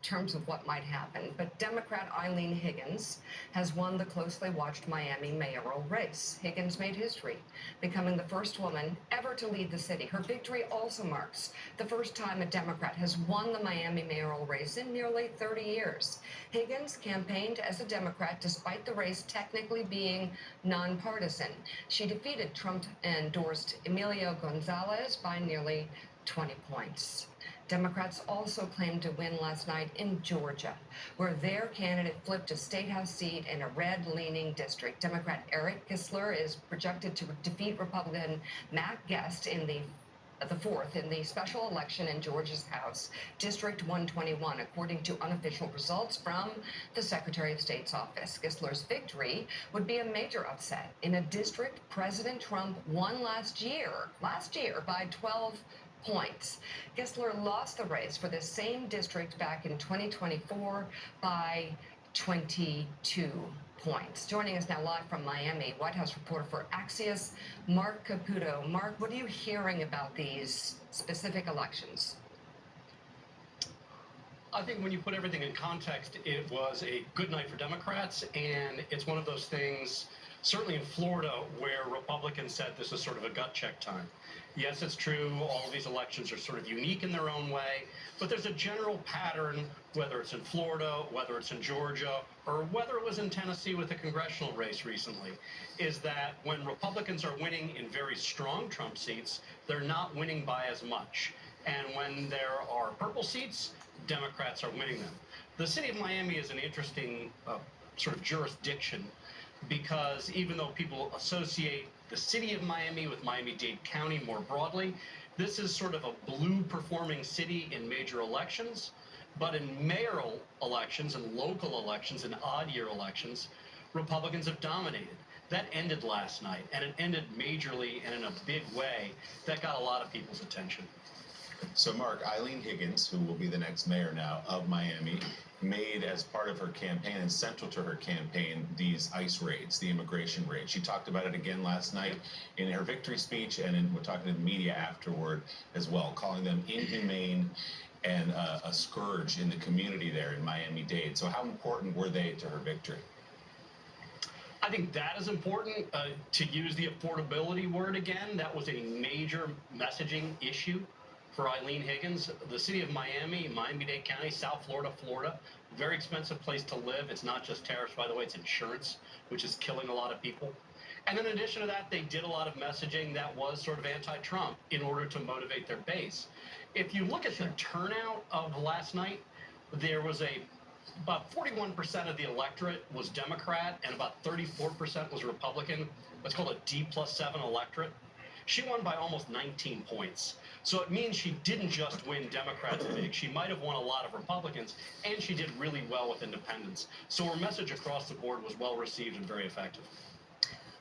terms of what might happen, but Democrat Eileen Higgins has won the closely watched Miami mayoral race. Higgins made history, becoming the first woman ever to lead the city. Her victory also marks the first time a Democrat has won the Miami mayoral race in nearly 30 years. Higgins campaigned as a Democrat despite the race technically being nonpartisan. She defeated Trump-endorsed Emilio Gonzalez by nearly 20 points. Democrats also claimed to win last night in Georgia, where their candidate flipped a statehouse seat in a red-leaning district. Democrat Eric Kissler is projected to defeat Republican Matt Guest in the fourth in the special election in Georgia's House, District 121, according to unofficial results from the Secretary of State's office. Kissler's victory would be a major upset in a district President Trump won last year by 12 points. Kissler lost the race for the same district back in 2024 by 22 points. Joining us now live from Miami, White House reporter for Axios, Mark Caputo. Mark, what are you hearing about these specific elections? I think when you put everything in context, it was a good night for Democrats, and it's one of those things, certainly in Florida, where Republicans said this is sort of a gut check time. Yes, it's true, all of these elections are sort of unique in their own way, but there's a general pattern, whether it's in Florida, whether it's in Georgia, or whether it was in Tennessee with the congressional race recently, is that when Republicans are winning in very strong Trump seats, they're not winning by as much. And when there are purple seats, Democrats are winning them. The city of Miami is an interesting sort of jurisdiction, because even though people associate the city of Miami with Miami-Dade County more broadly, this is sort of a blue performing city in major elections, but in mayoral elections and local elections and odd year elections, Republicans have dominated. That ended last night, and it ended majorly and in a big way that got a lot of people's attention. So, Mark, Eileen Higgins, who will be the next mayor now of Miami, made as part of her campaign and central to her campaign these ICE raids, the immigration raids. She talked about it again last night in her victory speech, and we're talking to the media afterward as well, calling them inhumane and a scourge in the community there in Miami-Dade. So how important were they to her victory? I think that is important. To use the affordability word again, that was a major messaging issue for Eileen Higgins. The city of Miami, Miami-Dade County, South Florida, very expensive place to live. It's not just tariffs, by the way, it's insurance, which is killing a lot of people. And in addition to that, they did a lot of messaging that was sort of anti-Trump in order to motivate their base. If you look at the turnout of last night, there was about 41% of the electorate was Democrat and about 34% was Republican. What's called a D+7 electorate. She won by almost 19 points. So it means she didn't just win Democrats big. She might have won a lot of Republicans, and she did really well with independents. So her message across the board was well received and very effective.